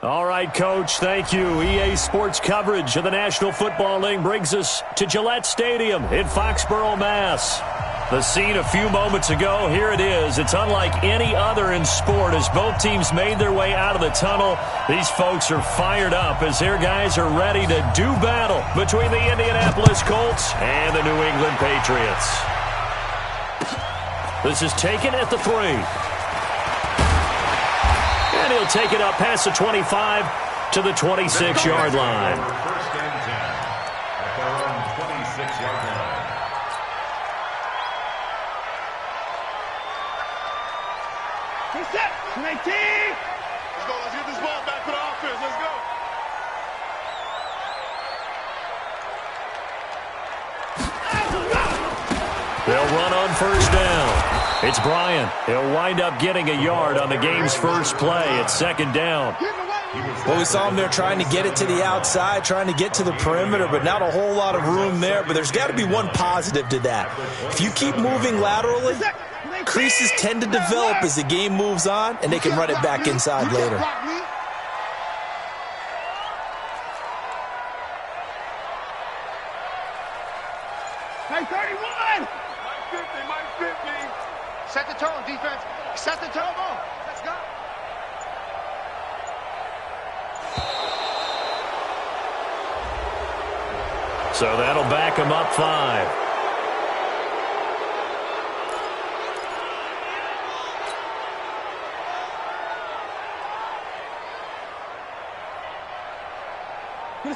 All right, Coach, thank you. EA Sports coverage of the National Football League brings us to Gillette Stadium in Foxborough, Mass. The scene a few moments ago, here it is. It's unlike any other in sport as both teams made their way out of the tunnel. These folks are fired up as their guys are ready to do battle between the Indianapolis Colts and the New England Patriots. This is taken at the 3. And he'll take it up past the 25 to the 26-yard line. First and 10 at their own 26-yard line. Set, 19. Let's go. Let's get this ball back for the offense. Let's go. They'll run on first down. It's Bryant. He'll wind up getting a yard on the game's first play. It's second down. Well, we saw him there trying to get it to the outside, trying to get to the perimeter, but not a whole lot of room there. But there's got to be one positive to that. If you keep moving laterally, creases tend to develop as the game moves on, and they can run it back inside later. Hey, 31! Mike 50. Set the tone, defense. Set the tone. Let's go. So that'll back him up 5.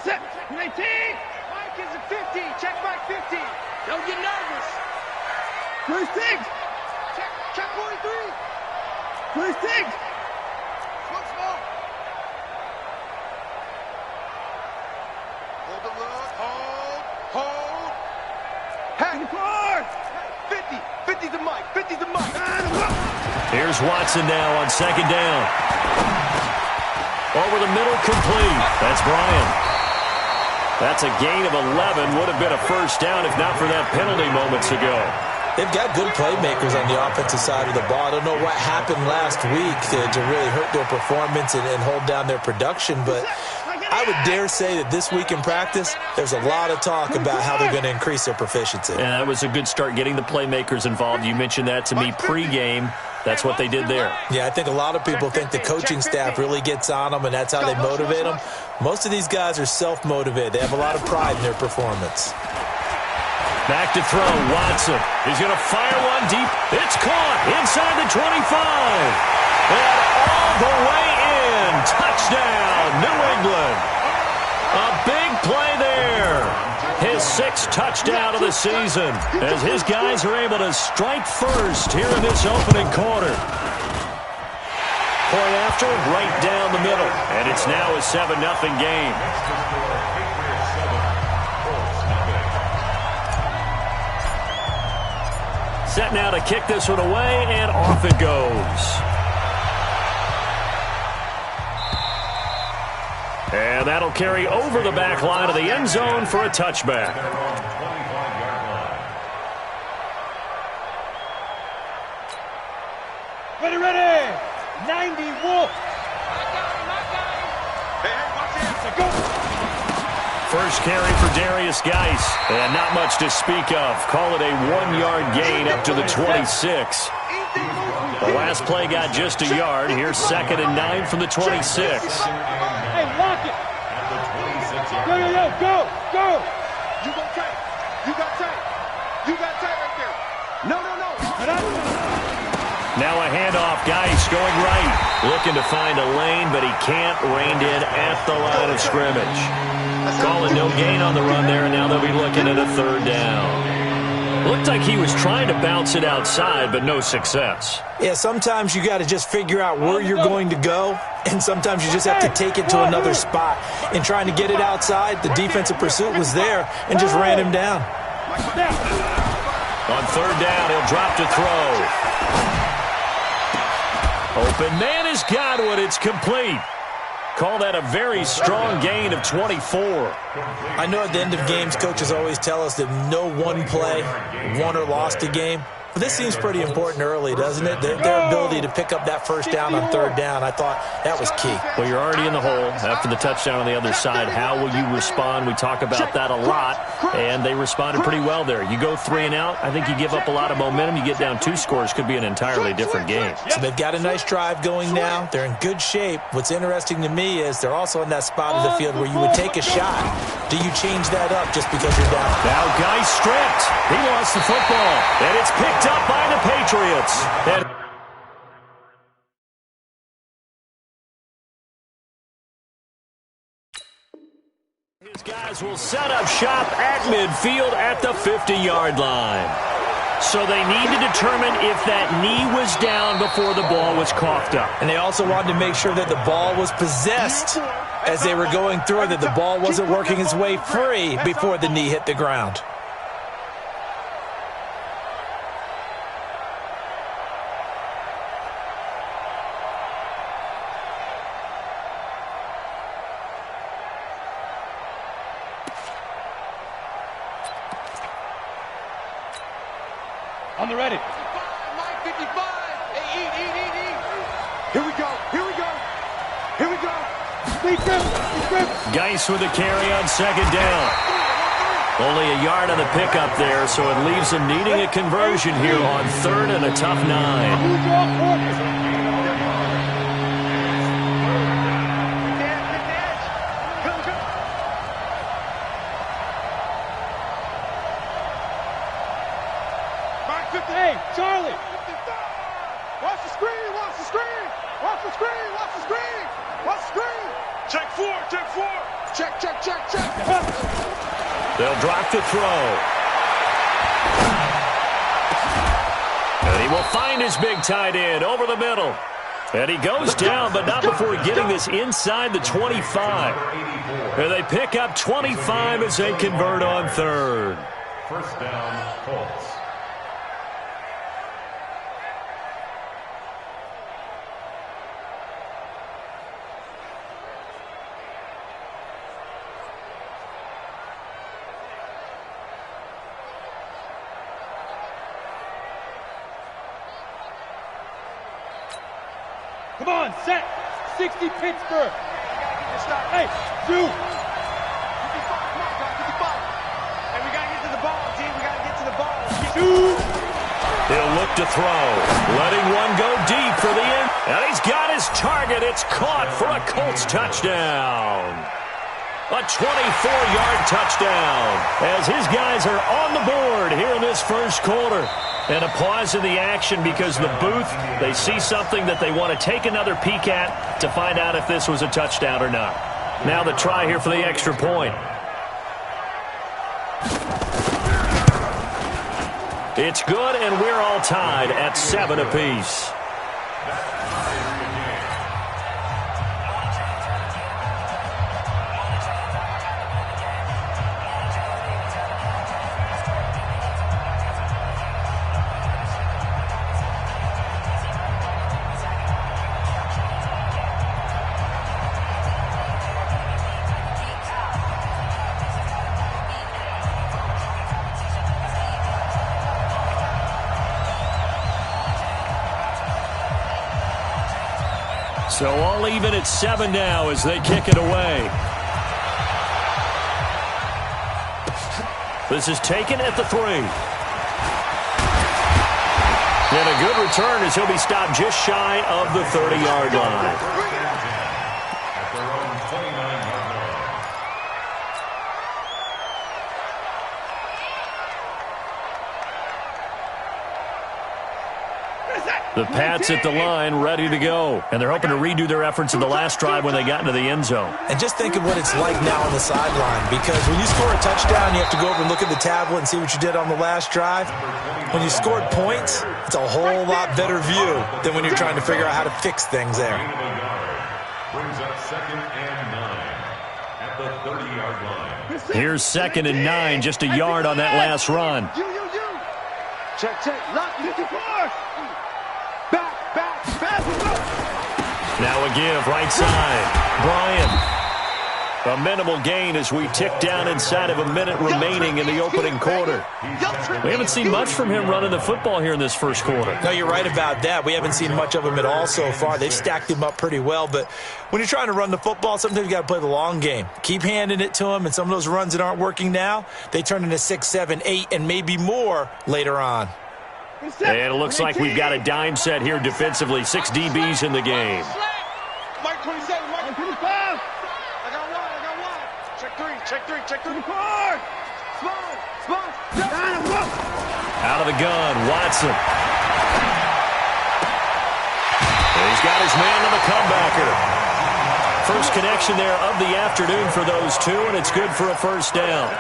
Set, 19. Mike is a 50. Check Mike 50. Don't get nervous. First things. Check 43. First things. Small. Hold the look. Hold. Hack. 50. 50 to Mike. 50 to Mike. Here's Watson now on second down. Over the middle, complete. That's Bryant. That's a gain of 11. Would have been a first down if not for that penalty moments ago. They've got good playmakers on the offensive side of the ball. I don't know what happened last week to really hurt their performance and hold down their production, but I would dare say that this week in practice, there's a lot of talk about how they're going to increase their proficiency. And that was a good start getting the playmakers involved. You mentioned that to me pregame. That's what they did there. Yeah, I think a lot of people think the coaching staff really gets on them, and that's how they motivate them. Most of these guys are self-motivated. They have a lot of pride in their performance. Back to throw, Watson. He's going to fire one deep. It's caught inside the 25. And all the way in. Touchdown, New England. A big play there. His 6th touchdown of the season as his guys are able to strike first here in this opening quarter. Point after, right down the middle. And it's now a 7-0 game. Set now to kick this one away, and off it goes. And that'll carry over the back line of the end zone for a touchback. Ready. 90 Wolf. Hey, watch it. Go. First carry for Darius Geis, and not much to speak of. Call it a 1-yard gain up to the 26. The last play got just a yard. Here's 2nd and 9 from the 26. Hey, lock it. Go. You got tight. You got tight right there. No. Now a handoff. Geis going right. Looking to find a lane, but he can't. Reined in at the line of scrimmage. Calling no gain on the run there, and now they'll be looking at a 3rd down. Looked like he was trying to bounce it outside, but no success. Yeah, sometimes you got to just figure out where you're going to go, and sometimes you just have to take it to another spot. In trying to get it outside, the defensive pursuit was there and just ran him down. On 3rd down, he'll drop to throw. Open man has got one. It's complete. Call that a very strong gain of 24. I know at the end of games, coaches always tell us that no one play won or lost a game. Well, this seems pretty important early, doesn't it? Their ability to pick up that first down on third down, I thought that was key. Well, you're already in the hole after the touchdown on the other side. How will you respond? We talk about that a lot, and they responded pretty well there. You go 3 and out, I think you give up a lot of momentum. You get down 2 scores, could be an entirely different game. So they've got a nice drive going now. They're in good shape. What's interesting to me is they're also in that spot of the field where you would take a shot. Do you change that up just because you're down? Now Guy stripped. He lost the football, and it's picked up by the Patriots. And his guys will set up shop at midfield at the 50-yard line. So they need to determine if that knee was down before the ball was coughed up. And they also wanted to make sure that the ball was possessed as they were going through, that the ball wasn't working its way free before the knee hit the ground. On the ready. 55. Hey, eat. Here we go. Geis with a carry on second down. Only a yard on the pickup there, so it leaves them needing a conversion here on third and a tough 9. Hey, Charlie! Watch the screen! Check 4! Check! They'll drop the throw. And he will find his big tight end over the middle. And he goes down, but not before getting this inside the 25. And they pick up 25 as they convert on third. First down, Colts. Come on, set. 60 Pittsburgh. Hey, 2. 55. And we got to get to the ball, team. We got to get to the ball. 2. He'll look to throw. Letting one go deep for the end. And he's got his target. It's caught for a Colts touchdown. A 24-yard touchdown as his guys are on the board here in this first quarter. And a pause in the action because the booth, they see something that they want to take another peek at to find out if this was a touchdown or not. Now the try here for the extra point. It's good, and we're all tied at 7 apiece. So all even at 7 now as they kick it away. This is taken at the 3. And a good return as he'll be stopped just shy of the 30-yard line. At their own 29-yard line. The Pats at the line, ready to go. And they're hoping to redo their efforts in the last drive when they got into the end zone. And just think of what it's like now on the sideline, because when you score a touchdown, you have to go over and look at the tablet and see what you did on the last drive. When you scored points, it's a whole lot better view than when you're trying to figure out how to fix things there. Brings up 2nd and 9 at the 30-yard line. Here's 2nd and 9, just a yard on that last run. Check. Lock, get your car. Back, pass. Now a give, right side. Bryant. A minimal gain as we tick down inside of a minute remaining in the opening quarter. We haven't seen much from him running the football here in this first quarter. No, you're right about that. We haven't seen much of him at all so far. They've stacked him up pretty well, but when you're trying to run the football, sometimes you got to play the long game. Keep handing it to him, and some of those runs that aren't working now, they turn into 6, 7, 8, and maybe more later on. And it looks like we've got a dime set here defensively. 6 DBs in the game. Mike 27, Mike 25. Check three. Small. Out of the gun, Watson. And he's got his man on the comebacker. First connection there of the afternoon for those two, and it's good for a first down.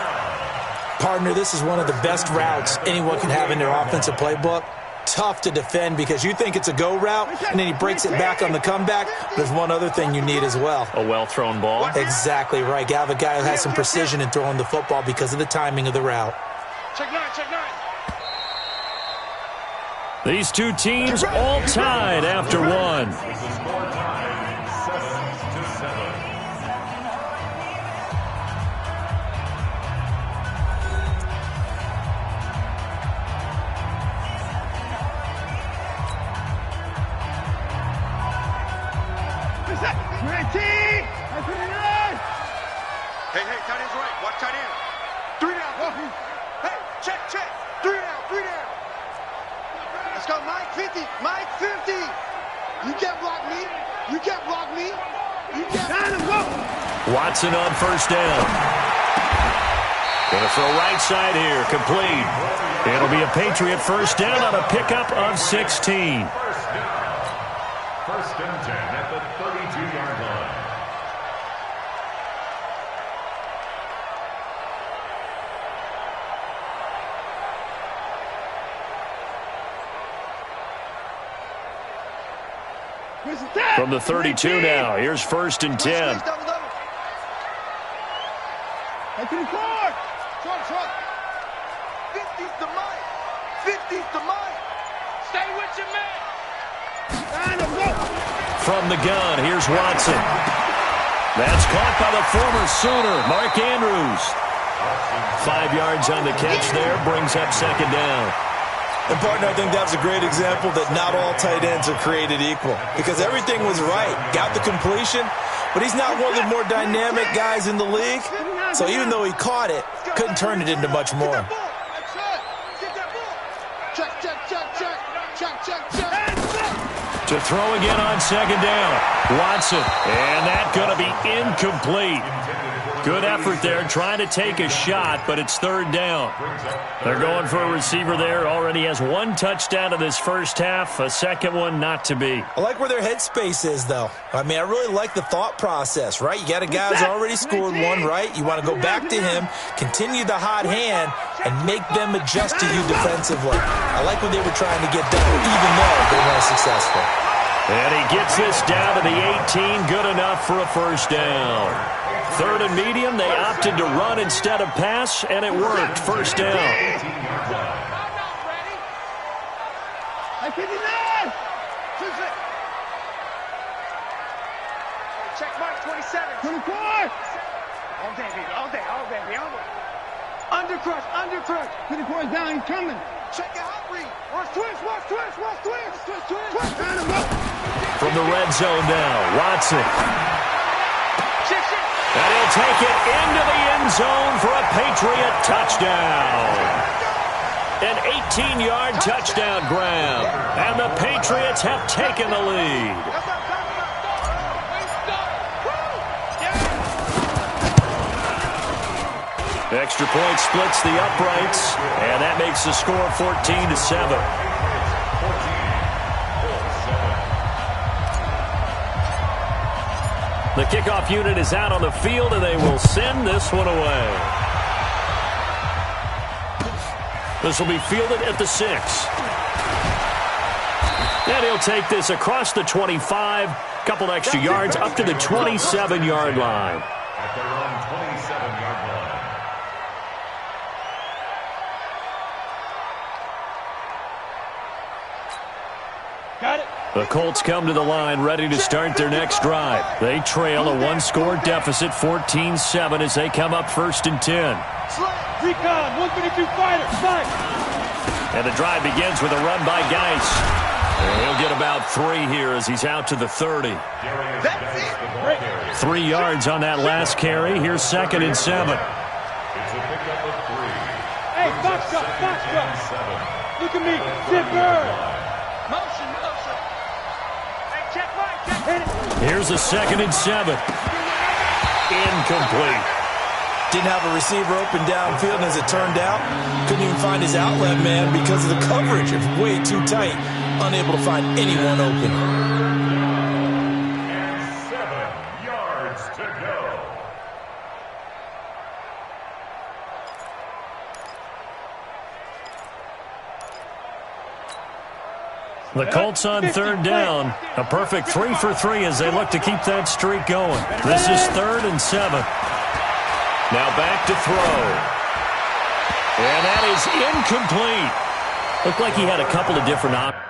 Partner, this is one of the best routes anyone can have in their offensive playbook. Tough to defend because you think it's a go route, and then he breaks it back on the comeback. There's one other thing you need as well. A well-thrown ball. Exactly right. You have a guy who has some precision in throwing the football because of the timing of the route. Check nine. These two teams all tied after one. Hey, tight end's right. Watch tight end. 3 down. Hey, check. 3 down. Let's go, Mike 50. You can't block me. You can't. Watson on first down. Gonna throw right side here, complete. It'll be a Patriot first down on a pickup of 16. First and 10 at the 32-yard line. From the 32 now, here's first and 10. Short. Short. 50's the Mike. Stay with your man. From the gun, here's Watson. That's caught by the former Sooner, Mark Andrews. 5 yards on the catch there, brings up second down. And, partner, I think that was a great example that not all tight ends are created equal because everything was right. Got the completion, but he's not one of the more dynamic guys in the league. So even though he caught it, couldn't turn it into much more. Check. To throw again on second down. Watson, and that's going to be incomplete. Good effort there, trying to take a shot, but it's third down. They're going for a receiver there. Already has 1 touchdown in this first half, a second one not to be. I like where their headspace is, though. I mean, I really like the thought process, right? You got a guy who's already scored one, right? You want to go back to him, continue the hot hand, and make them adjust to you defensively. I like what they were trying to get done, even though they weren't successful. And he gets this down to the 18, good enough for a first down. Third and medium, they opted to run instead of pass, and it worked. First down. Check Mike 27. 24. All day, baby. Undercrush. 24 is down, he's coming. Check your hot read. Watch twist. From the red zone now, Watson. And he'll take it into the end zone for a Patriot touchdown. An 18-yard touchdown grab. And the Patriots have taken the lead. Extra point splits the uprights, and that makes the score 14-7. The kickoff unit is out on the field, and they will send this one away. This will be fielded at the 6. And he'll take this across the 25, couple extra yards up to the 27-yard line. At their own 27-yard line. Got it. The Colts come to the line ready to start their next drive. They trail a one-score deficit, 14-7, as they come up 1st and 10. Recon, 132 fighter, fight. And the drive begins with a run by Geis. And he'll get about 3 here as he's out to the 30. That's it. 3 yards on that last carry. Here's 2nd and 7. It's a pickup of 3. Hey, box up. Look at me, zipper. Motion. Hey, check right, check. Hit it. Here's a 2nd and 7. Incomplete. Didn't have a receiver open downfield, and as it turned out, couldn't even find his outlet man because of the coverage. It was way too tight. Unable to find anyone open. And 7 yards to go. The Colts on 3rd down. A perfect 3 for 3 as they look to keep that streak going. This is 3rd and 7. Now back to throw. And that is incomplete. Looked like he had a couple of different options.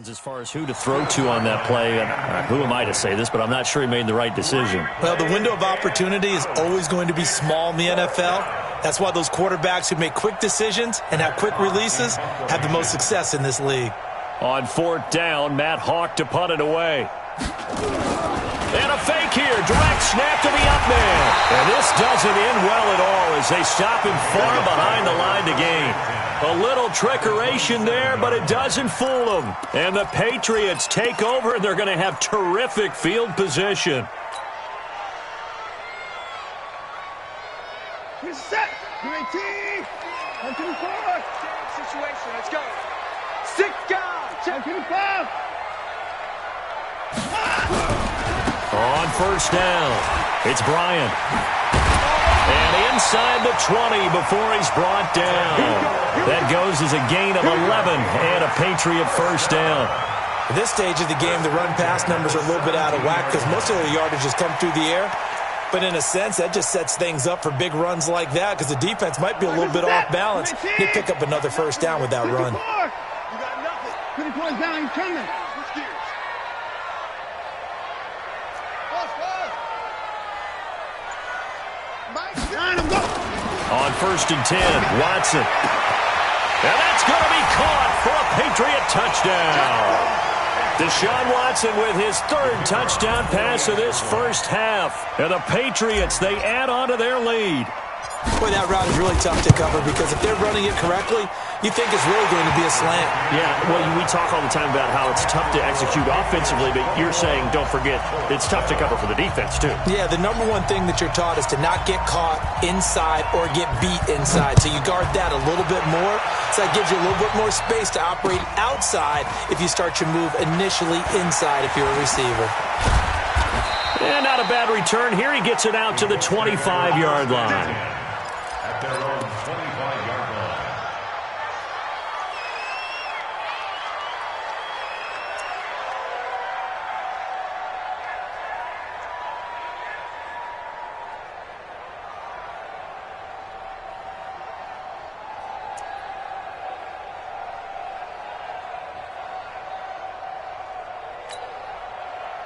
As far as who to throw to on that play, and who am I to say this, but I'm not sure he made the right decision. Well, the window of opportunity is always going to be small in the NFL. That's why those quarterbacks who make quick decisions and have quick releases have the most success in this league. On 4th down, Matt Hawk to punt it away. And a fake here. Direct snap to the up man. And this doesn't end well at all as they stop him far behind the line to gain. A little trickeration there, but it doesn't fool them. And the Patriots take over, and they're going to have terrific field position. He's set. UAT. 124. Situation, let's go. 6 guys. Check. 125. On 1st down, it's Bryant. And inside the 20 before he's brought down. That goes as a gain of 11 and a Patriot 1st down. At this stage of the game, the run-pass numbers are a little bit out of whack because most of the yardage has come through the air. But in a sense, that just sets things up for big runs like that because the defense might be a little bit off balance. They pick up another 1st down with that run. You got nothing. 24 down, he's coming. Switch gears. On 1st and 10, Watson. And that's going to be caught for a Patriot touchdown. Deshaun Watson with his 3rd touchdown pass of this 1st half. And the Patriots, they add on to their lead. Boy, that route is really tough to cover because if they're running it correctly, you think it's really going to be a slant. Yeah, well, we talk all the time about how it's tough to execute offensively, but you're saying, don't forget, it's tough to cover for the defense, too. Yeah, the number one thing that you're taught is to not get caught inside or get beat inside. So you guard that a little bit more. So that gives you a little bit more space to operate outside if you start your move initially inside if you're a receiver. And not a bad return. Here he gets it out to the 25-yard line. At their own 25-yard line.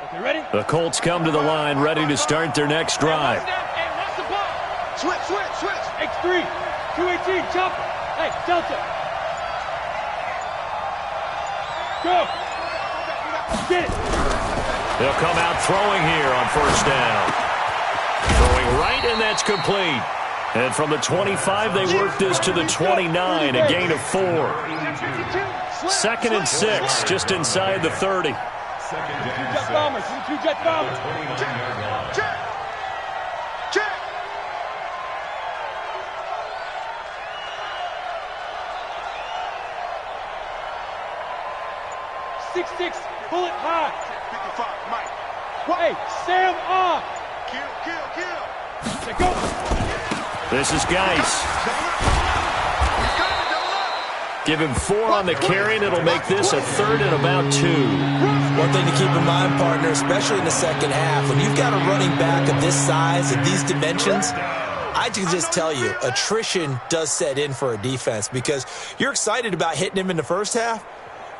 Okay, ready? The Colts come to the line ready to start their next drive. Hey, watch the ball. Switch. X3. 218, jump. Hey, Delta. Go. Get it. They'll come out throwing here on 1st down. Throwing right, and that's complete. And from the 25, they work this to the 29, a gain of 4. 2nd and 6, just inside the 30. 2nd and Jet 6. bombers. 2 jet bombers. 29-yard line. Check. 6'6", bullet high. 55, Mike. Hey, Sam off. Kill. Say go. This is Geis. Give him 4 on the carry, and it'll make this a 3rd and about 2. One thing to keep in mind, partner, especially in the second half, when you've got a running back of this size and these dimensions, I can just tell you, attrition does set in for a defense because you're excited about hitting him in the first half,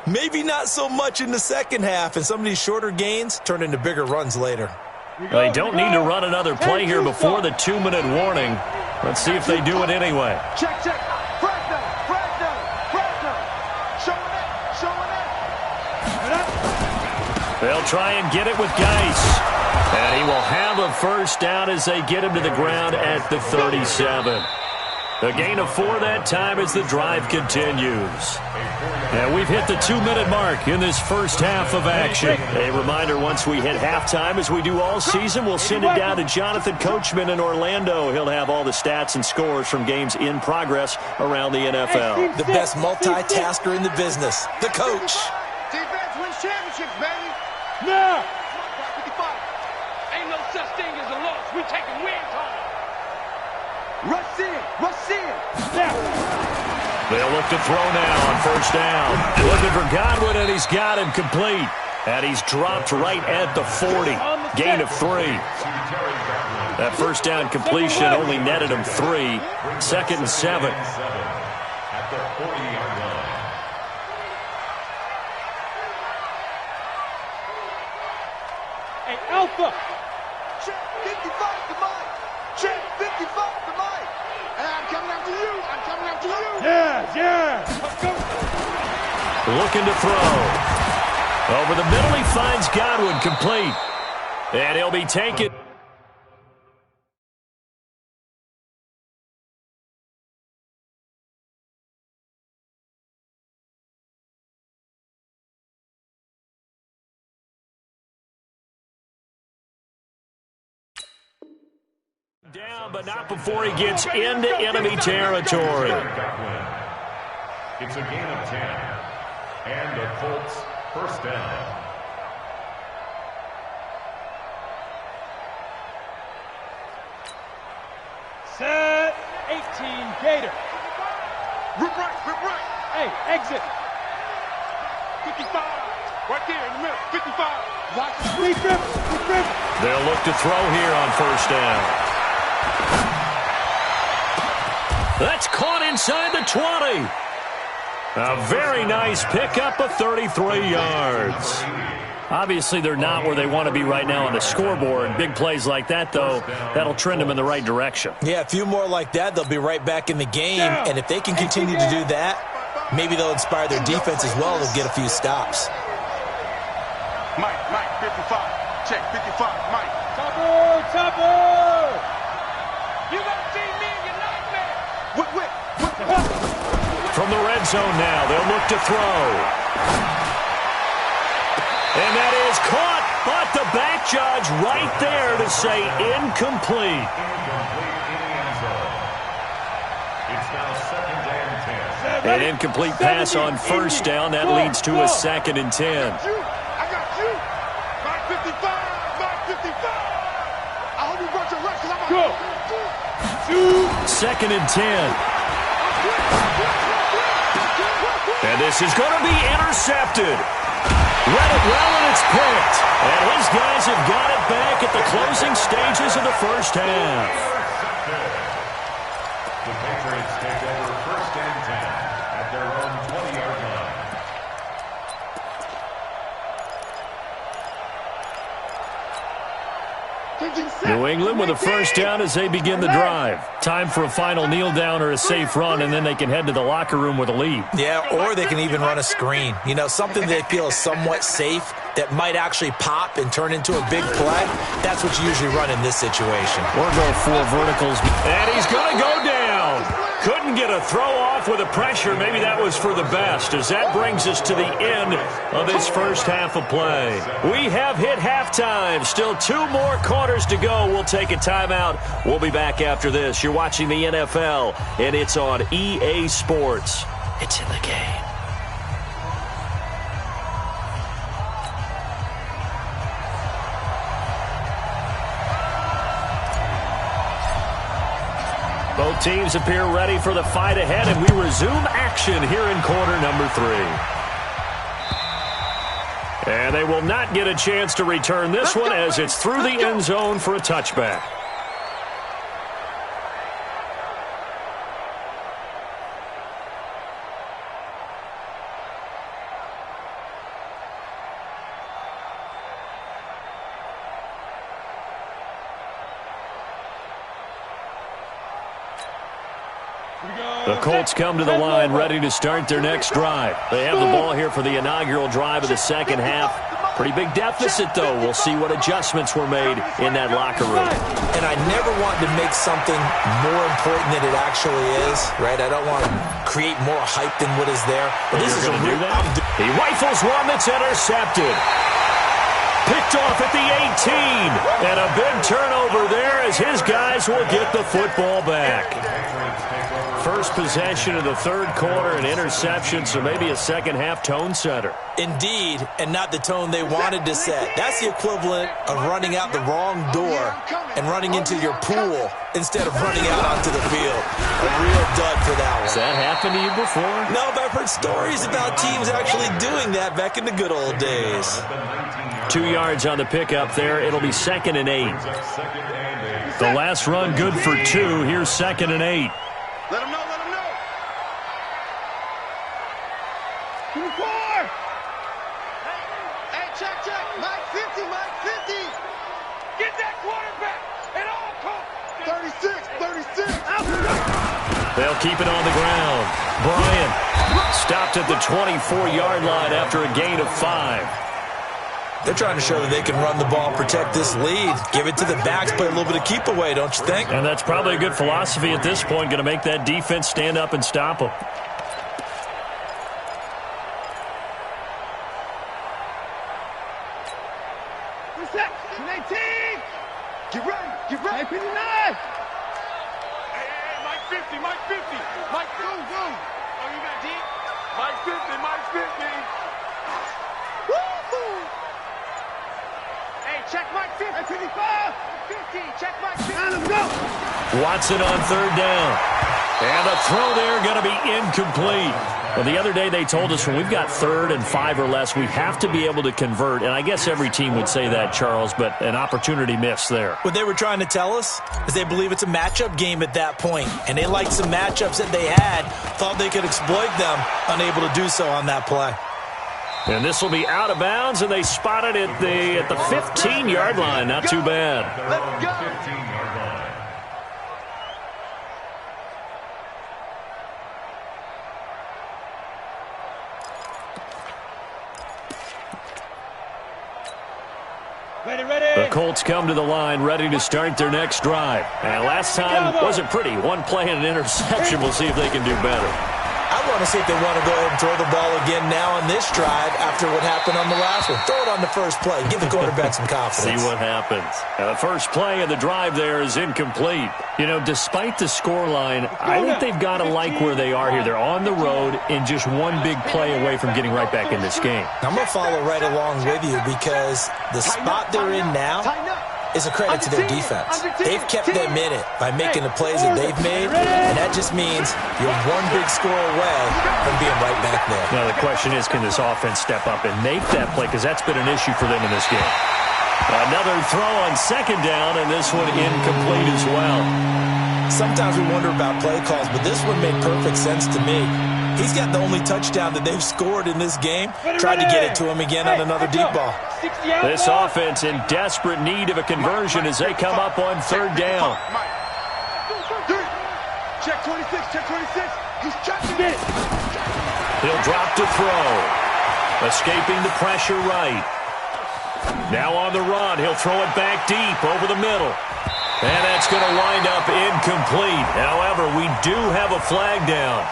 maybe not so much in the second half, and some of these shorter gains turn into bigger runs later. They don't need to run another play here before the 2-minute warning. Let's see if they do it anyway. Check. They'll try and get it with Geis. And he will have a first down as they get him to the ground at the 37. A gain of 4 that time as the drive continues. And we've hit the 2-minute mark in this first half of action. A reminder, once we hit halftime, as we do all season, we'll send it down to Jonathan Coachman in Orlando. He'll have all the stats and scores from games in progress around the NFL. The best multitasker in the business, the coach. Defense wins championships, baby. Now. 55. Ain't no such thing as a loss. We taking wins home. Rush in. Now. They'll look to throw now on first down. Looking for Godwin, and he's got him complete. And he's dropped right at the 40. Gain of 3. That first down completion only netted him 3. 2nd and 7. At the 40-yard line. Hey, Alpha. Check 55 to Mike. Check 55 to Mike. And I'm coming after you. Yeah. Let's go. Looking to throw. Over the middle, he finds Godwin complete. And he'll be taken. Down, but not before he gets into enemy territory. It's a gain of 10. And the Colts first down. Set. 18 Gator. Rip right. Hey, exit. 55. Right there in the middle. 55. Watch the Free grip. They'll look to throw here on first down. That's caught inside the 20. A very nice pickup of 33 yards. Obviously, they're not where they want to be right now on the scoreboard. Big plays like that, though, that'll trend them in the right direction. Yeah, a few more like that, they'll be right back in the game. And if they can continue to do that, maybe they'll inspire their defense as well. They'll get a few stops. Mike, 55. Check 55, Mike. Topper. You gonna see me in your nightmare. Whip. From the red zone now, they'll look to throw. And that is caught, but the back judge right there to say incomplete. It's now 2nd and 10. An incomplete pass on first down. That leads to a 2nd and 10. I got you. Mike 55. 55. I hope you brought your rush because I'm Go. 2nd and 10. And this is going to be intercepted. Read it well, and it's picked. And his guys have got it back at the closing stages of the first half. The Patriots take over 1st and 10 at their own 20-yard line. New England with a first down as they begin the drive. Time for a final kneel down or a safe run, and then they can head to the locker room with a lead. Yeah, or they can even run a screen. You know, something they feel is somewhat safe that might actually pop and turn into a big play. That's what you usually run in this situation. Or go 4 verticals. And he's going to go down. Couldn't get a throw off with the pressure. Maybe that was for the best, as that brings us to the end of this first half of play. We have hit halftime. Still 2 more quarters to go. We'll take a timeout. We'll be back after this. You're watching the NFL, and it's on EA Sports. It's in the game. Both teams appear ready for the fight ahead, and we resume action here in quarter number 3. And they will not get a chance to return this one as it's through the end zone for a touchback. The Colts come to the line ready to start their next drive. They have the ball here for the inaugural drive of the second half. Pretty big deficit, though. We'll see what adjustments were made in that locker room. And I never want to make something more important than it actually is, right? I don't want to create more hype than what is there. But this is a real... He rifles one that's intercepted. Picked off at the 18. And a big turnover there as his guys will get the football back. First possession of the third quarter, an interception, so maybe a second-half tone setter. Indeed, and not the tone they wanted to set. That's the equivalent of running out the wrong door and running into your pool instead of running out onto the field. A real dud for that one. Has that happened to you before? No, but I've heard stories about teams actually doing that back in the good old days. 2 yards on the pickup there. It'll be 2nd and 8. The last run good for 2. Here's 2nd and 8. Let him know, let him know. 24. Hey, check. Mike 50, Mike 50. Get that quarterback at all costs. 36. They'll keep it on the ground. Bryant stopped at the 24-yard line after a gain of 5. They're trying to show that they can run the ball, protect this lead, give it to the backs, play a little bit of keep away, don't you think? And that's probably a good philosophy at this point, going to make that defense stand up and stop them. Reset. 18. Get ready. Hey, 59. Hey, Mike 50. Mike, go. Oh, you got deep? Mike 50. Woo-hoo. Hey, check Mike 50. Hey, 55. 50. Check Mike 50. Let him go. Watson on third down. And the throw there going to be incomplete. Well, the other day they told us when we've got 3rd and 5 or less, we have to be able to convert. And I guess every team would say that, Charles, but an opportunity missed there. What they were trying to tell us is they believe it's a matchup game at that point. And they liked some matchups that they had, thought they could exploit them, unable to do so on that play. And this will be out of bounds, and they spot it at the 15-yard line. Not too bad. Let's go. 15-yard line. Ready. The Colts come to the line ready to start their next drive. And last time wasn't pretty. One play and an interception. We'll see if they can do better. I want to see if they want to go ahead and throw the ball again now on this drive after what happened on the last one. Throw it on the first play. Give the quarterback some confidence. See what happens. Now, the first play of the drive there is incomplete. You know, despite the scoreline, I think they've got to like where they are here. They're on the road and just one big play away from getting right back in this game. I'm going to follow right along with you because the spot they're in now is a credit to their defense. They've kept them in it by making the plays that they've made, and that just means you're one big score away from being right back there. Now, the question is, can this offense step up and make that play? Because that's been an issue for them in this game. Another throw on second down, and this one incomplete as well. Sometimes we wonder about play calls, but this one made perfect sense to me. He's got the only touchdown that they've scored in this game. Tried to get it to him again on another deep ball. This offense in desperate need of a conversion as they come up on third down. Check 26. He's checking it. He'll drop to throw. Escaping the pressure right. Now on the run. He'll throw it back deep over the middle. And that's going to wind up incomplete. However, we do have a flag down.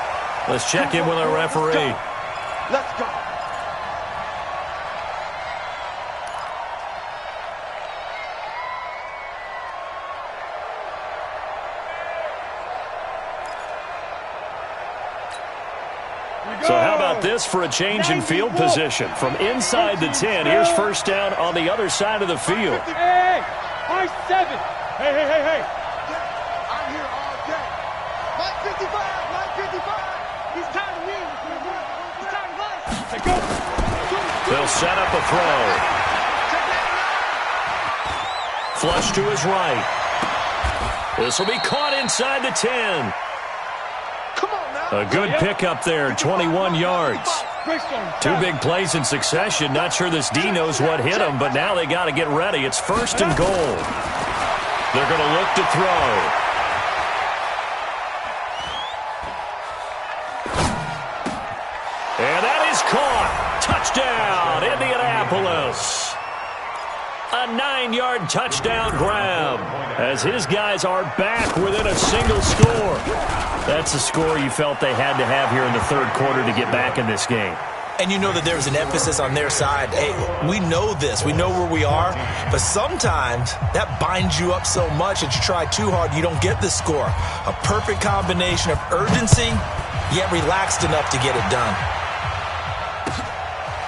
Let's check in with our referee. Let's go. So how about this for a change in field position? From inside the 10, here's first down on the other side of the field. Hey, I 7. Hey. I'm here all day. 55, Mike 55. He's tired of me. He's tired of us. Let's go. They'll set up a throw. Flush to his right. This will be caught inside the 10. Come on now. A good pickup there, 21 yards. Two big plays in succession. Not sure this D knows what hit him, but now they got to get ready. It's 1st and goal. They're going to look to throw. And that is caught. Touchdown, Indianapolis. A 9-yard touchdown grab as his guys are back within a single score. That's a score you felt they had to have here in the third quarter to get back in this game. And you know that there was an emphasis on their side. Hey, we know this. We know where we are. But sometimes that binds you up so much that you try too hard, you don't get the score. A perfect combination of urgency, yet relaxed enough to get it done.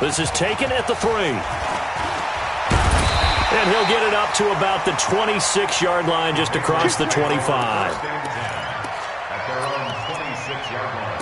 This is taken at the 3. And he'll get it up to about the 26-yard line, just across the 25. At their own 26-yard line.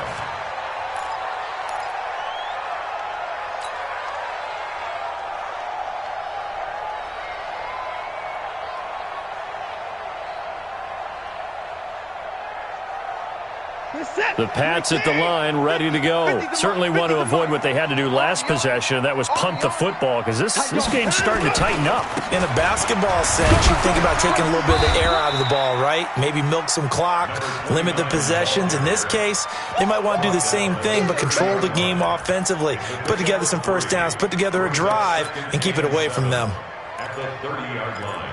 The Pats at the line, ready to go. Certainly want to avoid what they had to do last possession, and that was punt the football, because this game's starting to tighten up. In a basketball sense, you think about taking a little bit of the air out of the ball, right? Maybe milk some clock, limit the possessions. In this case, they might want to do the same thing, but control the game offensively. Put together some first downs, put together a drive, and keep it away from them. At the 30-yard line.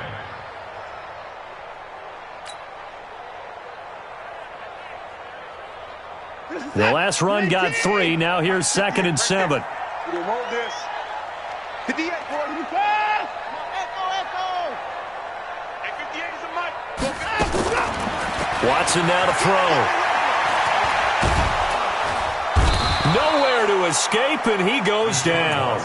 The last run got 3. Now here's 2nd and 7. You didn't want this. 58, boy. Echo. Hey, 58 is a mic. Watson now to throw. Nowhere to escape, and he goes down.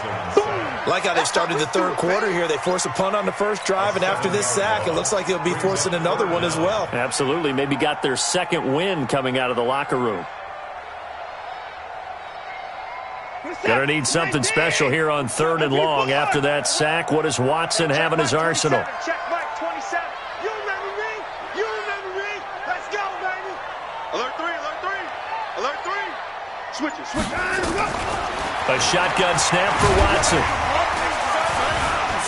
Like how they started the third quarter here. They force a punt on the first drive, and after this sack, it looks like they'll be forcing another one as well. Absolutely. Maybe got their second win coming out of the locker room. Gonna need something special here on 3rd and long. After that sack, what does Watson have in his arsenal? Check Mike 27. You remember me? You remember me? Let's go, baby. Alert 3, alert 3. Alert 3. Switch it, switch it. A shotgun snap for Watson.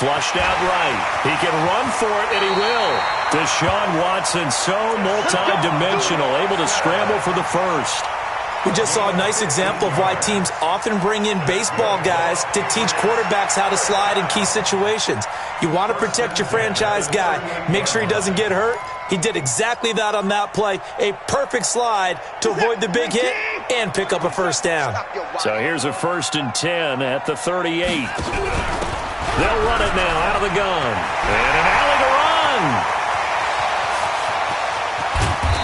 Flushed out right. He can run for it, and he will. Deshaun Watson, so multi-dimensional, able to scramble for the first. We just saw a nice example of why teams often bring in baseball guys to teach quarterbacks how to slide in key situations. You want to protect your franchise guy. Make sure he doesn't get hurt. He did exactly that on that play. A perfect slide to avoid the big hit and pick up a first down. So here's a 1st and 10 at the 38. They'll run it now out of the gun. And an alley to run.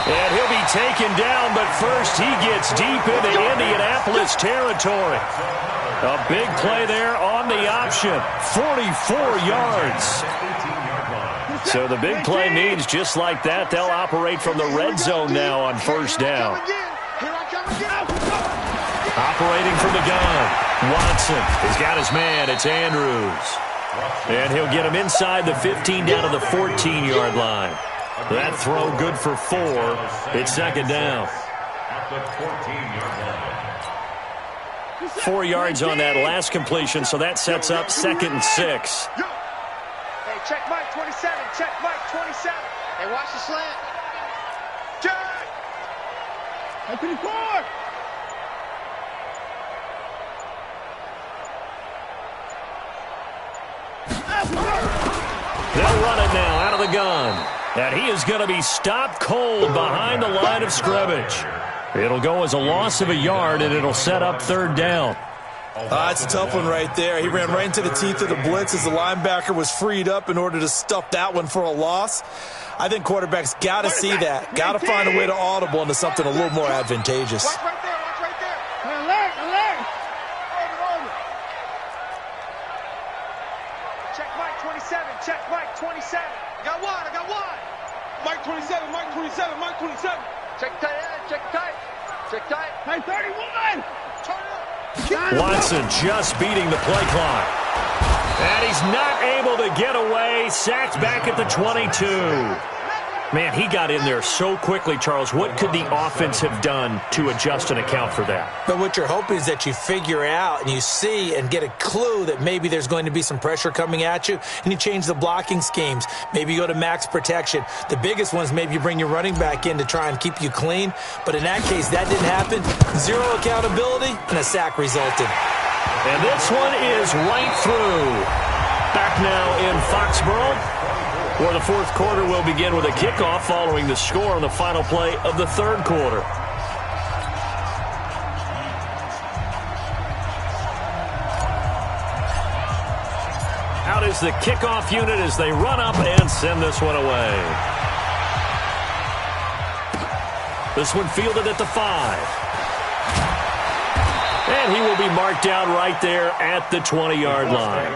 And he'll be taken down, but first he gets deep into Indianapolis territory. A big play there on the option. 44 yards. So the big play means just like that, they'll operate from the red zone now on 1st down. Operating from the gun. Watson has got his man. It's Andrews. And he'll get him inside the 15 down to the 14-yard line. That throw good for 4. It's 2nd down. At the 14-yard line. 4 yards on that last completion, so that sets up 2nd and 6. Hey, check Mike 27. Check Mike 27. Hey, watch the slant. Check. Mike 24. They'll run it now out of the gun. And he is going to be stopped cold behind the line of scrimmage. It'll go as a loss of a yard, and it'll set up 3rd down. It's a tough one right there. He ran right into the teeth of the blitz as the linebacker was freed up in order to stuff that one for a loss. I think quarterbacks got to see that. Got to find a way to audible into something a little more advantageous. Watch right there. Watch right there. Alert. Over. Check Mike 27. Check Mike 27. I got one. Mike 27. Check tight end. Check tight. Check tight. Hey, 31. Turn up. Watson just beating the play clock. And he's not able to get away. Sacked back at the 22. Man, he got in there so quickly, Charles. What could the offense have done to adjust and account for that? But what you're hoping is that you figure out and you see and get a clue that maybe there's going to be some pressure coming at you, and you change the blocking schemes. Maybe you go to max protection. The biggest one is maybe you bring your running back in to try and keep you clean. But in that case, that didn't happen. Zero accountability, and a sack resulted. And this one is right through. Back now in Foxborough, where the fourth quarter will begin with a kickoff following the score on the final play of the third quarter. Out is the kickoff unit as they run up and send this one away. This one fielded at the 5. And he will be marked down right there at the 20-yard line.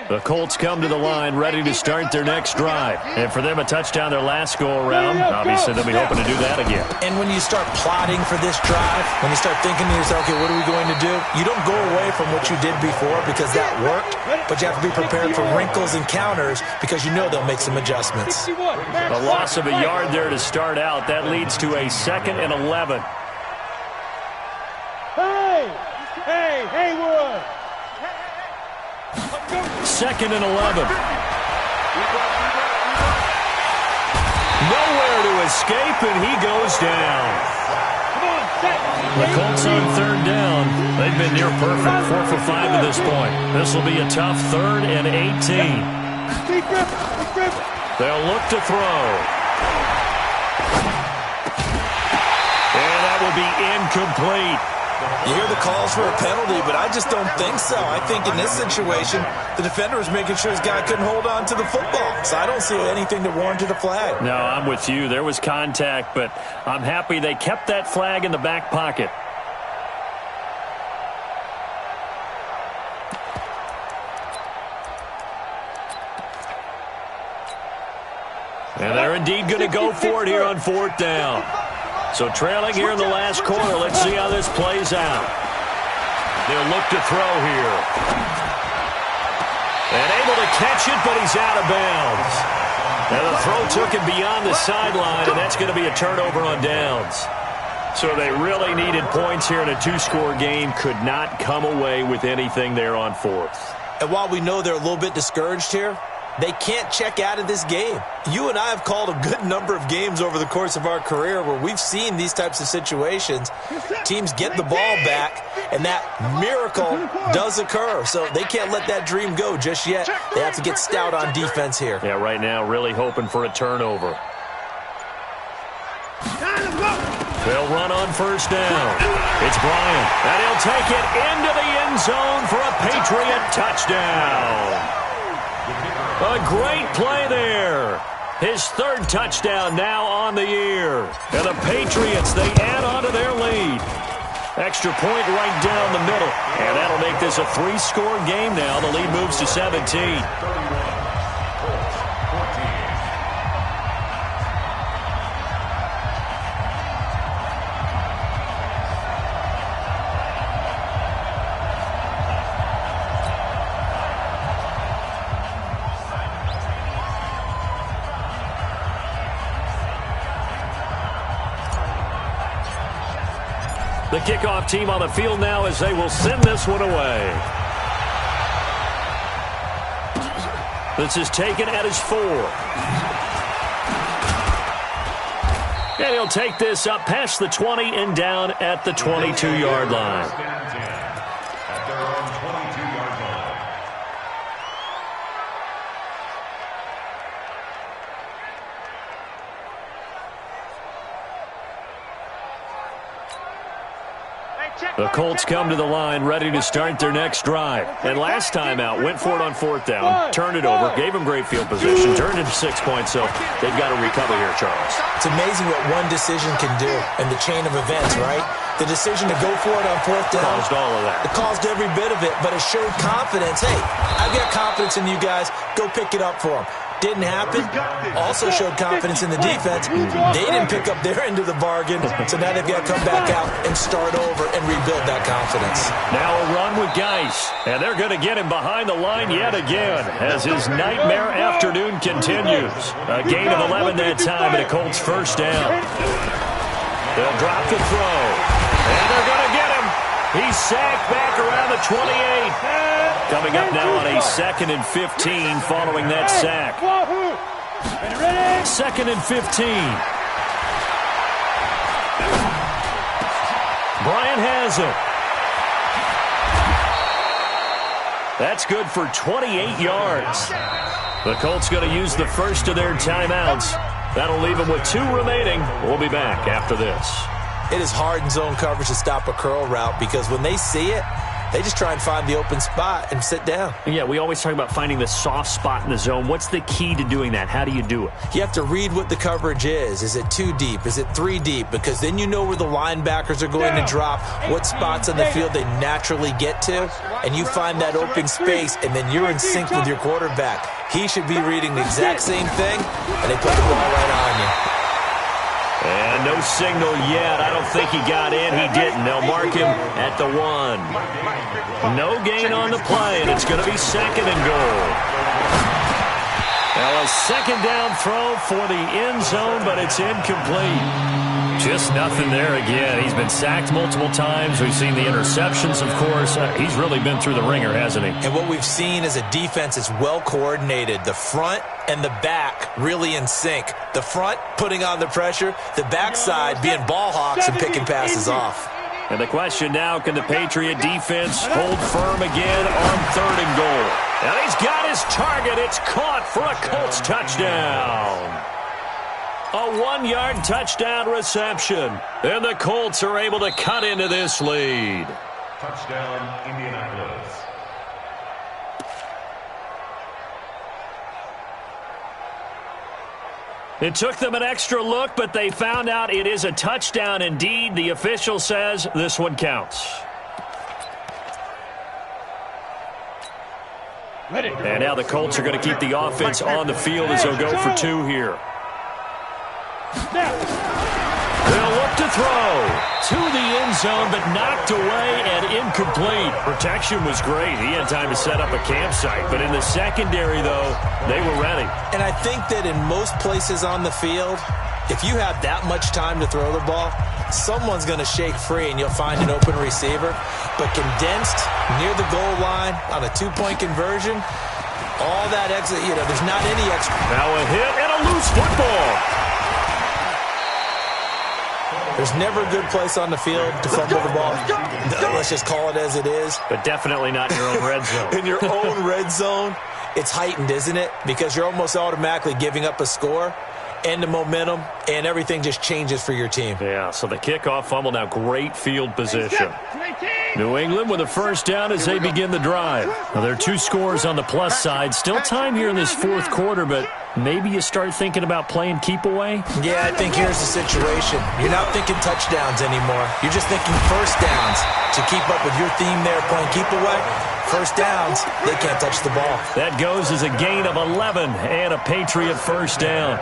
The Colts come to the line ready to start their next drive. And for them, a touchdown their last go-around. Obviously, they'll be hoping to do that again. And when you start plotting for this drive, when you start thinking to yourself, okay, what are we going to do? You don't go away from what you did before because that worked, but you have to be prepared for wrinkles and counters because you know they'll make some adjustments. A loss of a yard there to start out. That leads to a 2nd and 11. Hey, Haywood! 2nd and 11. Nowhere to escape, and he goes down. The Colts on third down. They've been near perfect, 4 for 5 at this point. This will be a tough 3rd and 18. They'll look to throw. And that will be incomplete. You hear the calls for a penalty, but I just don't think so. I think in this situation, the defender was making sure his guy couldn't hold on to the football. So I don't see anything that warranted a flag. No, I'm with you. There was contact, but I'm happy they kept that flag in the back pocket. And they're indeed going to go for it here on 4th down. So trailing here in the last quarter. Let's see how this plays out. They'll look to throw here. And able to catch it, but he's out of bounds. And the throw took him beyond the sideline, and that's going to be a turnover on downs. So they really needed points here in a 2-score game. Could not come away with anything there on 4th. And while we know they're a little bit discouraged here, they can't check out of this game. You and I have called a good number of games over the course of our career where we've seen these types of situations. Teams get the ball back, and that miracle does occur. So they can't let that dream go just yet. They have to get stout on defense here. Yeah, right now really hoping for a turnover. They'll run on 1st down. It's Bryant, and he'll take it into the end zone for a Patriot touchdown. A great play there. His 3rd touchdown now on the year. And the Patriots, they add on to their lead. Extra point right down the middle. And that'll make this a 3-score game now. The lead moves to 17. The kickoff team on the field now as they will send this one away. This is taken at his 4. And he'll take this up past the 20 and down at the 22-yard line. The Colts come to the line ready to start their next drive. And last time out, went for it on 4th down, turned it over, gave them great field position, turned it to 6 points, so they've got to recover here, Charles. It's amazing what one decision can do in the chain of events, right? The decision to go for it on 4th down. Caused all of that. It caused every bit of it, but it showed confidence. Hey, I've got confidence in you guys. Go pick it up for them. Didn't happen. Also showed confidence in the defense. They didn't pick up their end of the bargain, so now they've got to come back out and start over and rebuild that confidence. Now a run with Geis, and they're going to get him behind the line yet again as his nightmare afternoon continues. A gain of 11 that time, and a Colts first down. They'll drop the throw, and they're going to get him. He's sacked back around the 28. Coming up now on a 2nd and 15 following that sack. 2nd and 15. Bryant has it. That's good for 28 yards. The Colts going to use the first of their timeouts. That'll leave them with 2 remaining. We'll be back after this. It is hard in zone coverage to stop a curl route because when they see it, they just try and find the open spot and sit down. Yeah, we always talk about finding the soft spot in the zone. What's the key to doing that? How do you do it? You have to read what the coverage is. Is it 2 deep? Is it 3 deep? Because then you know where the linebackers are going to drop, what spots on the field they naturally get to, and you find that open space, and then you're in sync with your quarterback. He should be reading the exact same thing, and they put the ball right on you. And no signal yet. I don't think he got in. He didn't. They'll mark him at the 1. No gain on the play, and it's going to be 2nd and goal. Now a 2nd down throw for the end zone, but it's incomplete. Just nothing there again. He's been sacked multiple times. We've seen the interceptions, of course. He's really been through the ringer, hasn't he? And what we've seen is a defense that's well coordinated. The front and the back really in sync. The front putting on the pressure, the backside being ball hawks and picking passes off. And the question now, can the Patriot defense hold firm again on 3rd and goal? And he's got his target. It's caught for a Colts touchdown. A 1-yard touchdown reception. And the Colts are able to cut into this lead. Touchdown, Indianapolis. It took them an extra look, but they found out it is a touchdown indeed. The official says this one counts. And now the Colts are going to keep the offense on the field as they'll go for 2 here. They'll look to throw to the end zone, but knocked away and incomplete. Protection was great. He had time to set up a campsite, but in the secondary, though, they were ready. And I think that in most places on the field, if you have that much time to throw the ball, someone's going to shake free and you'll find an open receiver. But condensed near the goal line on a 2-point conversion, all that exit, there's not any extra. Now a hit and a loose football. There's never a good place on the field to fumble the ball. Let's just call it as it is. But definitely not in your own red zone. In your own red zone, it's heightened, isn't it? Because you're almost automatically giving up a score and the momentum, and everything just changes for your team. Yeah, so the kickoff fumble, now great field position. New England with a first down as they begin the drive. Now, there are 2 scores on the plus side. Still time here in this 4th quarter, but maybe you start thinking about playing keep away? Yeah, I think here's the situation. You're not thinking touchdowns anymore. You're just thinking first downs. To keep up with your theme there, playing keep away, first downs, they can't touch the ball. That goes as a gain of 11 and a Patriot first down.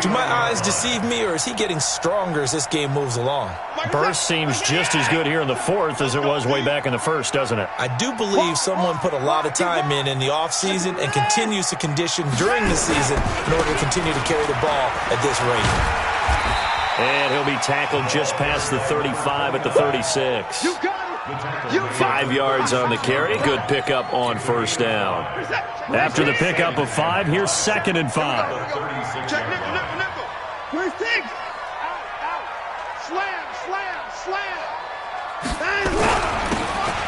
Do my eyes deceive me, or is he getting stronger as this game moves along? Burst seems just as good here in the 4th as it was way back in the 1st, doesn't it? I do believe someone put a lot of time in the offseason and continues to condition during the season in order to continue to carry the ball at this rate. And he'll be tackled just past the 35 at the 36. 5 yards on the carry. Good pickup on first down. After the pickup of 5, here's 2nd and 5. Check nickel, nickel, nickel. Where's Tiggs? Out. Slam.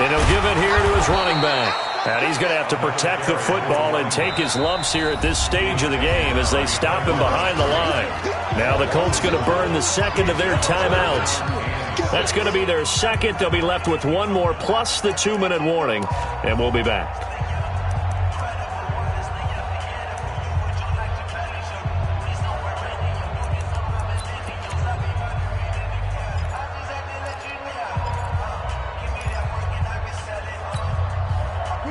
And he'll give it here to his running back. And he's going to have to protect the football and take his lumps here at this stage of the game as they stop him behind the line. Now the Colts going to burn the 2nd of their timeouts. That's going to be their second. They'll be left with one more plus the 2-minute warning, and we'll be back.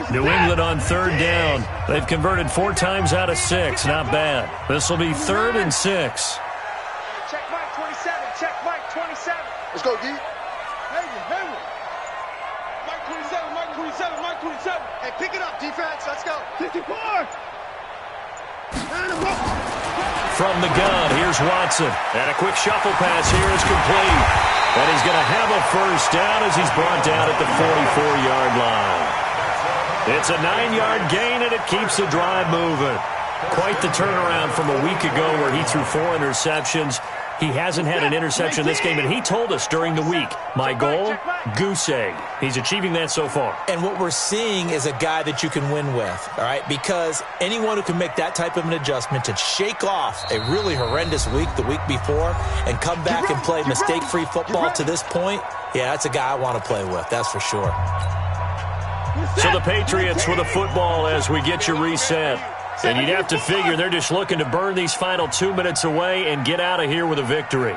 New England on third down. They've converted 4 times out of 6. Not bad. This will be 3rd and 6. Check Mike 27. Check Mike 27. Let's go, D. Hey, Mike 27. Mike 27. Mike 27. Hey, pick it up, defense. Let's go. 54. From the gun, here's Watson. And a quick shuffle pass here is complete. And he's going to have a first down as he's brought down at the 44-yard line. It's a 9-yard gain, and it keeps the drive moving. Quite the turnaround from a week ago where he threw 4 interceptions. He hasn't had an interception this game, and he told us during the week, my goal, goose egg. He's achieving that so far. And what we're seeing is a guy that you can win with, all right? Because anyone who can make that type of an adjustment to shake off a really horrendous week the week before and come back and play mistake-free football to this point, yeah, that's a guy I want to play with, that's for sure. So the Patriots with a football as we get you reset. And you'd have to figure they're just looking to burn these final 2 minutes away and get out of here with a victory.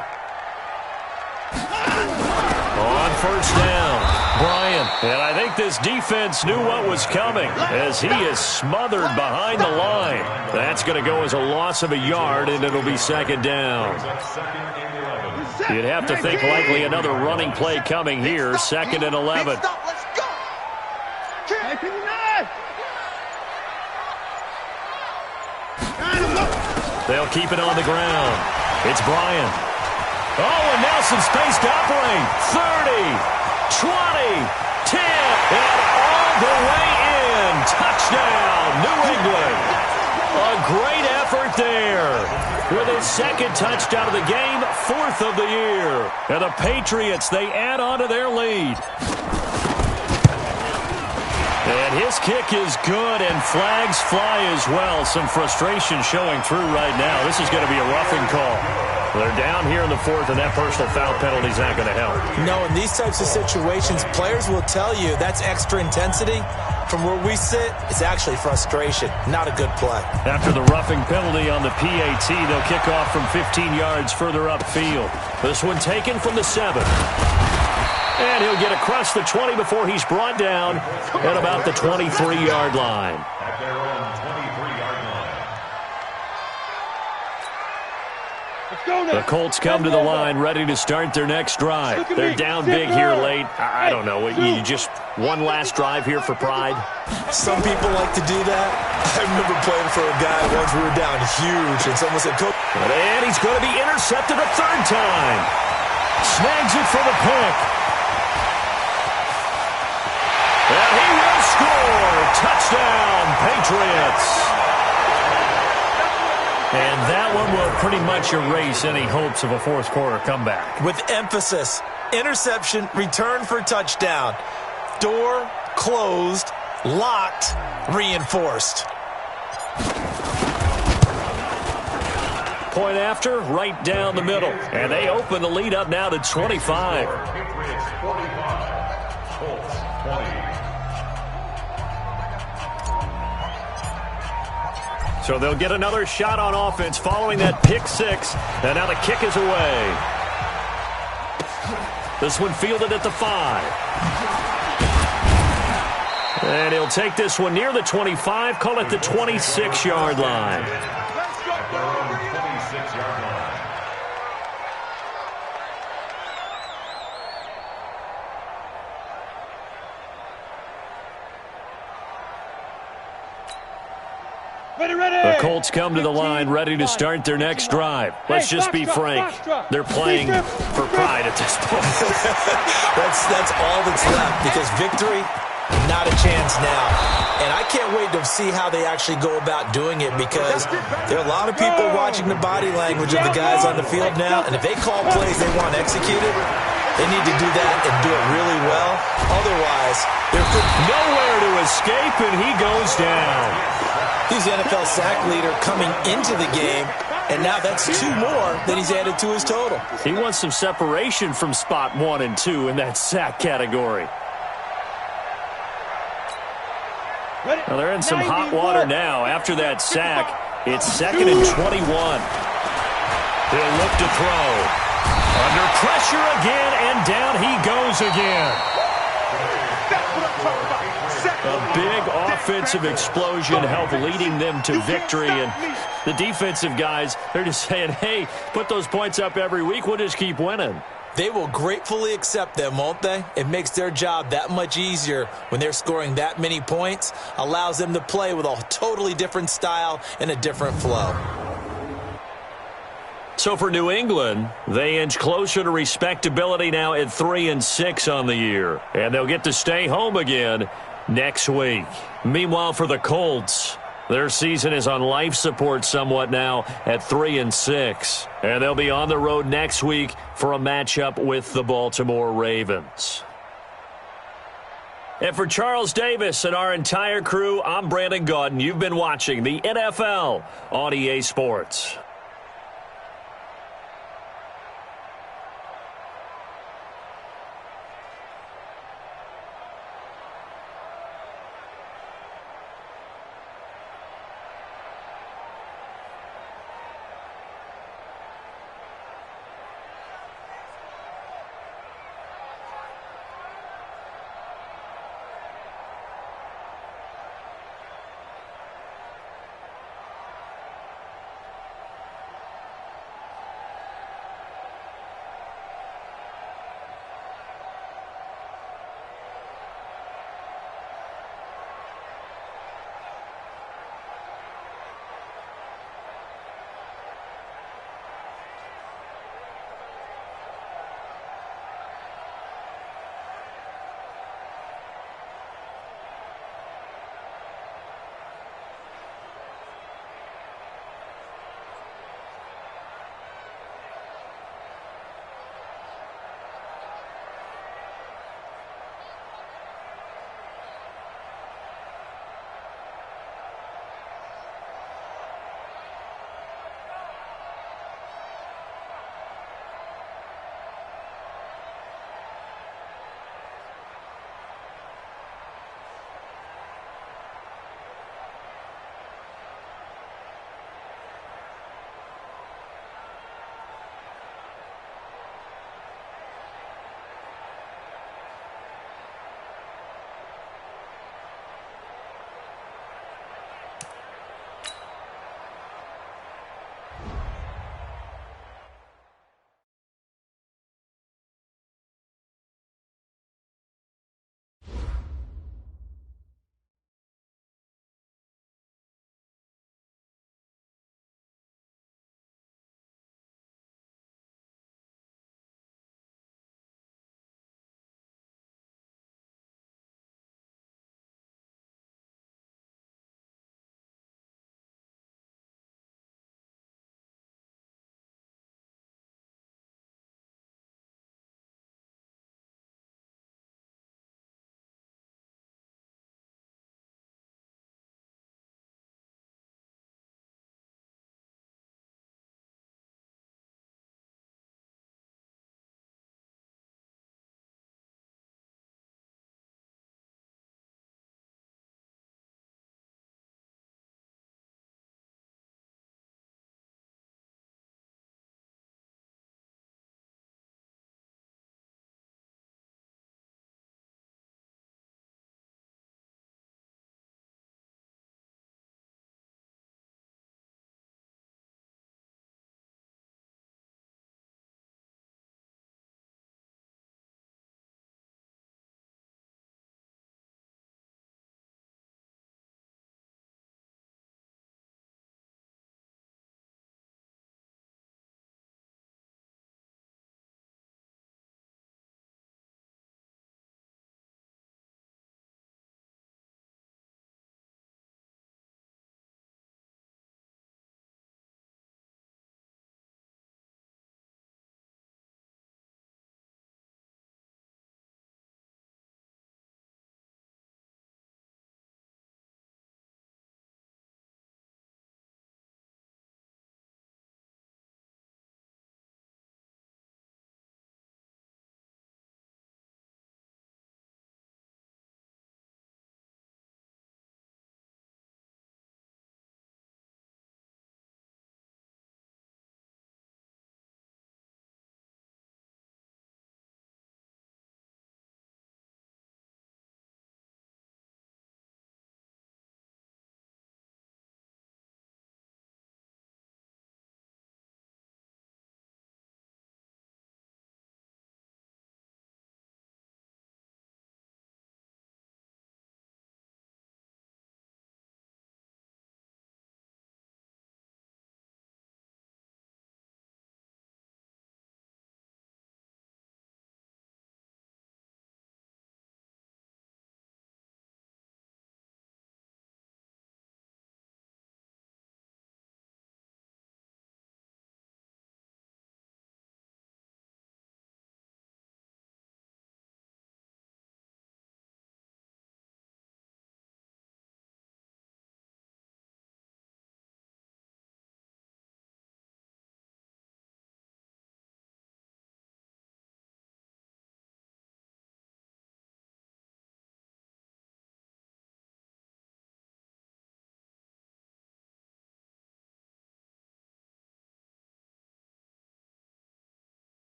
On first down, Bryant. And I think this defense knew what was coming as he is smothered behind the line. That's going to go as a loss of a yard, and it'll be 2nd down. You'd have to think likely another running play coming here, 2nd and 11. They'll keep it on the ground. It's Bryant. Oh, and Nelson space to operate. 30, 20, 10, and all the way in. Touchdown, New England. A great effort there. With his 2nd touchdown of the game, 4th of the year. And the Patriots, they add on to their lead. And his kick is good, and flags fly as well. Some frustration showing through right now. This is going to be a roughing call. They're down here in the 4th, and that personal foul penalty is not going to help. No, in these types of situations, players will tell you that's extra intensity. From where we sit, it's actually frustration. Not a good play. After the roughing penalty on the PAT, they'll kick off from 15 yards further upfield. This one taken from the 7. And he'll get across the 20 before he's brought down at about the 23-yard line. At their own 23-yard line. The Colts come to the line ready to start their next drive. They're down big here late. I don't know. You just one last drive here for pride? Some people like to do that. I remember playing for a guy once we were down huge, and someone said, Coach. And he's going to be intercepted a 3rd time. Snags it for the pick. And he will score. Touchdown, Patriots. And that one will pretty much erase any hopes of a 4th quarter comeback. With emphasis, interception, return for touchdown. Door closed, locked, reinforced. Point after, right down the middle. And they open the lead up now to 25. Patriots 45, Colts 20. So they'll get another shot on offense following that pick 6. And now the kick is away. This one fielded at the 5. And he'll take this one near the 25, call it the 26-yard line. At their own 26-yard line. The Colts come to the line ready to start their next drive. Let's just be frank. They're playing for pride at this point. That's all that's left, because victory, not a chance now. And I can't wait to see how they actually go about doing it, because there are a lot of people watching the body language of the guys on the field now, and if they call plays they want executed, they need to do that and do it really well. Otherwise, they're nowhere to escape, and he goes down. He's the NFL sack leader coming into the game, and now that's 2 more that he's added to his total. He wants some separation from spot 1 and 2 in that sack category. Well, they're in some hot water now. After that sack, it's 2nd and 21. He'll look to throw. Under pressure again, and down he goes again. A big offensive explosion helped leading them to victory. And the defensive guys, they're just saying, hey, put those points up every week. We'll just keep winning. They will gratefully accept them, won't they? It makes their job that much easier when they're scoring that many points. Allows them to play with a totally different style and a different flow. So for New England, they inch closer to respectability now at 3-6 on the year. And they'll get to stay home again next week. Meanwhile, for the Colts, their season is on life support somewhat now at 3-6. And they'll be on the road next week for a matchup with the Baltimore Ravens. And for Charles Davis and our entire crew, I'm Brandon Gaudin. You've been watching the NFL on EA Sports.